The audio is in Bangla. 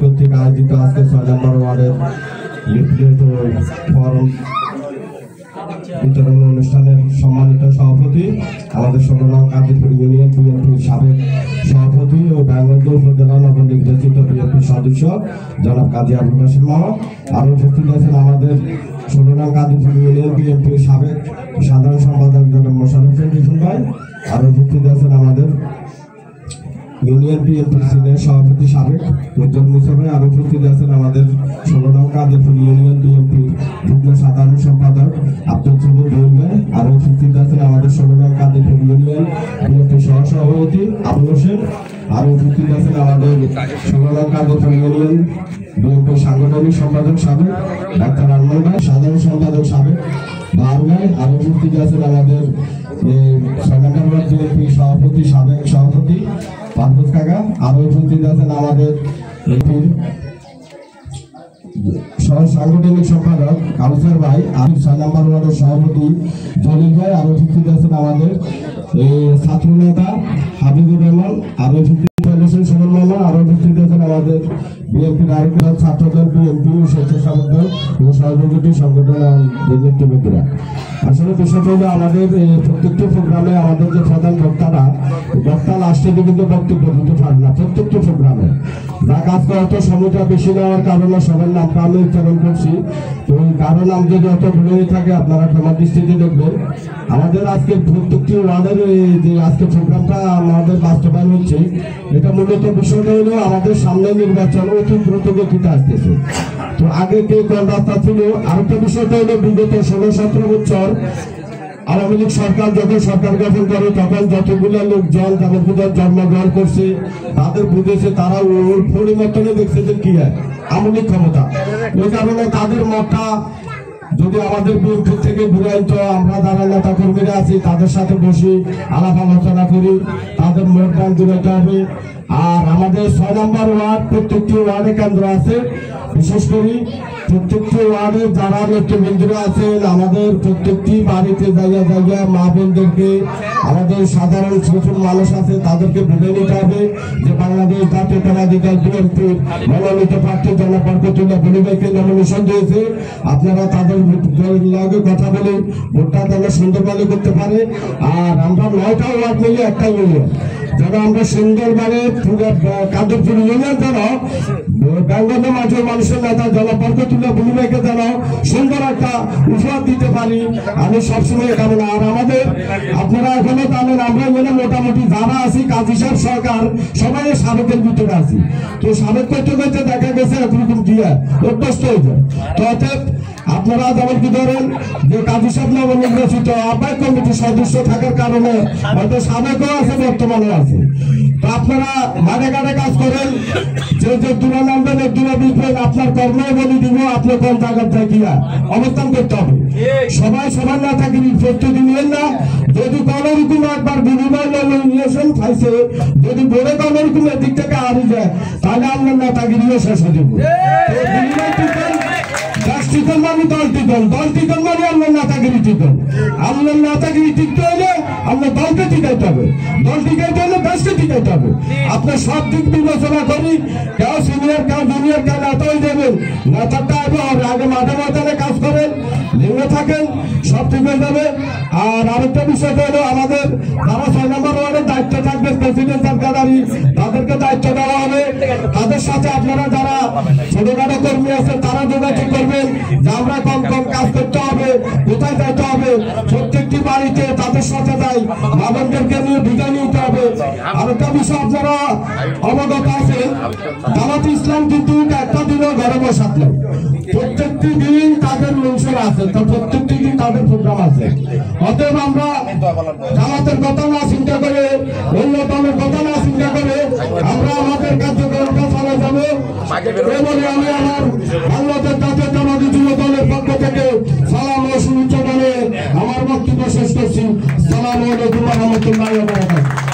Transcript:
কর্তৃক আয়োজিত আজকে 6 নম্বর ওয়ার্ডের লিফলেট ও ফর্ম বিতরণ অনুষ্ঠানের সম্মানিত সভাপতি আমাদের 16 নং কাদিরপুর ইউনিয়ন বিএনপির সাবেক সভাপতি ও ব্যাঙ্গলগঞ্জ উপজেলা নবনির্বাচিত বিএনপি সদস্য জনাব কাজী আবুল কাশেম মামা, আরো উপস্থিত আছেন আমাদের 16 নং কাদিরপুর ইউনিয়ন বিএনপির সাবেক সাধারণ সম্পাদক জনাব মোশাররফ হোসেন রিফুল ভাই, আরো উপস্থিত আছেন আমাদের ইউনিয়ন বিএনপির সিনিয়র সভাপতি সাবেক উজ্জ্বল মুসা ভাই, আরো উপস্থিত আছেন আমাদের 16 নং কাদিরপুর ইউনিয়ন বিএনপির যুগ্ম সাধারণ সম্পাদক আব্দুল সবুর রহিম ভাই, আরো উপস্থিত আছেন আমাদের 16 নং কাদিরপুর ইউনিয়ন বিএনপির সহসভাপতি আবুল হোসেন, আরো উপস্থিত আছেন আমাদের 16 নং কাদিরপুর ইউনিয়ন বিএনপির সাংগঠনিক সম্পাদক সাবেক ডাক্তার আনমল ভাই, সাধারণ সম্পাদক সাবেক বাহার ভাই, আরো উপস্থিত আছেন আমাদের 6 নম্বর ওয়ার্ড বিএনপি সভাপতি সাবেক সভাপতি পারভেজ কাকা, আরো উপস্থিত আছেন আমাদের সাংগঠনিক সম্পাদক কাউসার ভাই, আর 6 নম্বর ওয়ার্ডের সভাপতি জলিল ভাই, আরো উপস্থিত আছেন আমাদের ছাত্র নেতা হাবিবুর রহমান, আরো উপস্থিত আছেন সুমন মামা, আরো উপস্থিত আছেন আমাদের বিএনপির আরেকজন ছাত্রদল বিএনপি ও স্বেচ্ছাসেবক দল ও সহযোগী সংগঠন নেতৃবৃন্দরা। আসলে বিষয়টা হলো আমাদের প্রত্যেকটি প্রোগ্রামে আমাদের যে প্রধান বক্তা লাস্টে কিন্তু বক্তব্য দিতে পারে না। প্রত্যেকটি প্রোগ্রামে যা কাজ করা তো সময়টা বেশি নেওয়ার কারণে সবার নামটা আমি উচ্চারণ করছি, তো কারো নাম যদি অত ভুলে থাকে আপনারা ক্ষমা দৃষ্টিতে দেখবেন। আমাদের আজকে প্রত্যেকটি ওয়ার্ডের যে আজকে প্রোগ্রামটা আমাদের বাস্তবায়ন হচ্ছে, এটা মূলত বিষয়টা হলো আমাদের সামনে নির্বাচন অতি দ্রুত গতিতে আসতেছে। তো আগে কে কোন রাস্তা ছিল, আরেকটা বিষয়টা হলো বিগত 16-17 বছর আওয়ামী লীগ সরকার যখন সরকার গঠন করে তখন যতগুলো লোকজন তাদের ভিতরে জন্মগ্রহণ করছে তাদের বুঝেছে, তারা ওর পরিবর্তনে দেখছে যে কি হয় আওয়ামী লীগ ক্ষমতা। ওই কারণে তাদের মতটা যদি আমাদের বিএনপি থেকে ঘুরাইতো, আমরা যারা নেতা কর্মীরা আছি তাদের সাথে বসি আলাপ আলোচনা করি, তাদের মতদান দূরাইতে হবে। আর আমাদের 6 নম্বর ওয়ার্ড প্রত্যেকটি ওয়ার্ডে কেন্দ্র আছে, বিশেষ করে প্রত্যেকটি ওয়ার্ডে যারা নেতৃবৃন্দরা আছেন আমাদের প্রত্যেকটি বাড়িতে জায়গা মা বোনদেরকে, আমাদের সাধারণ কিছু মানুষ আছে তাদেরকে বুঝে নিতে হবে যে বাংলাদেশ জাতীয়তাবাদী দল বিএনপির মনোনীত প্রার্থী জনাব বরকতুল্লাহ বলি ভাইকে নমিনেশন দিয়েছে। আপনারা তাদের লগে কথা বলে ভোটটা তারা সুন্দরভাবে করতে পারে। আর আমরা 9টা ওয়ার্ড মিলে একটা ইউনিয়ন, যারা আমরা সুন্দরভাবে কাদিরপুর ইউনিয়ন যেন বেঙ্গল মাঝের মানুষের নেতা জনাব বরকতুল্লাহ বলি ভাইকে যেন সুন্দর একটা উপহার দিতে পারি, আমি সবসময় কামনা। আর আমাদের আপনারা এখনো জানেন আমরা এখানে মোটামুটি যারা আছি কাজী সাহেব সরকার সবাই সাবেকের ভিতরে আছি, তো সাবেক করতে করতে দেখা গেছে এরকম দিয়ে অভ্যস্ত হয়ে যায়। তো অর্থাৎ আপনারা যেমন কি ধরেন যে কাজী সাহেব নবনির্বাচিত আহ্বায়ক কমিটির সদস্য থাকার কারণে হয়তো সাবেকও আছে বর্তমানেও আছে, তো আপনারা মাঠে ঘাটে কাজ করেন, যে দূরে নামবেন দূরে বুঝবেন, আপনার কর্মই বলি দিব আপনি কোন জায়গার থাকিয়া অবস্থান করতে হবে। সবাই সবার না থাকি প্রস্তুতি নিয়েন না, যদি কোন রকম একবার বিনিময় নমিনেশন খাইছে, যদি বড় কোন রকমের দিক থেকে হারিয়ে যায় তাহলে আপনার নেতাগিরিও শেষ হয়ে যাবে। আপনার নেতাগিরি টিকতে হলে আপনার দলকে টিকাইতে হবে, দল টিকাইতে হলে দেশকে টিকাইতে হবে। আপনার সব দিক বিবেচনা করি, কেউ সিনিয়র কেউ জুনিয়র কেউ নেতা হয়ে যাবেন, নেতাটা আগে মাঠে ময়দানে কাজ করেন, লিঙ্গে থাকেন, সব ঠিক হয়ে যাবে। আর আরেকটা বিষয় হলো আমাদের যারা 6 নম্বর ওয়ার্ডের দায়িত্ব থাকবে প্রেসিডেন্ট সেক্রেটারি, তাদেরকে দায়িত্ব দেওয়া হবে। তাদের সাথে আপনারা যারা ছোটখাটো কর্মী আছে তারা যোগাযোগ করবেন যে আমরা কম কাজ করতে হবে, কোথায় যাইতে হবে, প্রত্যেকটি বাড়িতে তাদের সাথে যাই বাবনদেরকে নিয়ে বিদায় নিতে হবে। আরেকটা বিষয় আপনারা অবগত আছেন, জামাত ইসলাম কিন্তু একটা দিনও ঘরে বসাত নাই, প্রত্যেকটি দিন তাদের মঞ্চল আছে, তো প্রত্যেকটি দিন তাদের প্রোগ্রাম আছে। অতএব আমরা জামাতের কথা না চিন্তা করে, অন্য দলের কথা না চিন্তা করে আমরা আমাদের কার্যক্রমটা চালা যাবো বলে আমি আমার বাংলাদেশ জাতীয়তাবাদী যুব দলের পক্ষ থেকে সালাম ও শুভেচ্ছা জানিয়ে আমার বক্তব্য শেষ করছি। সালাম আলাইকুম ওয়া রাহমাতুল্লাহি ওয়া বারাকাতুহু।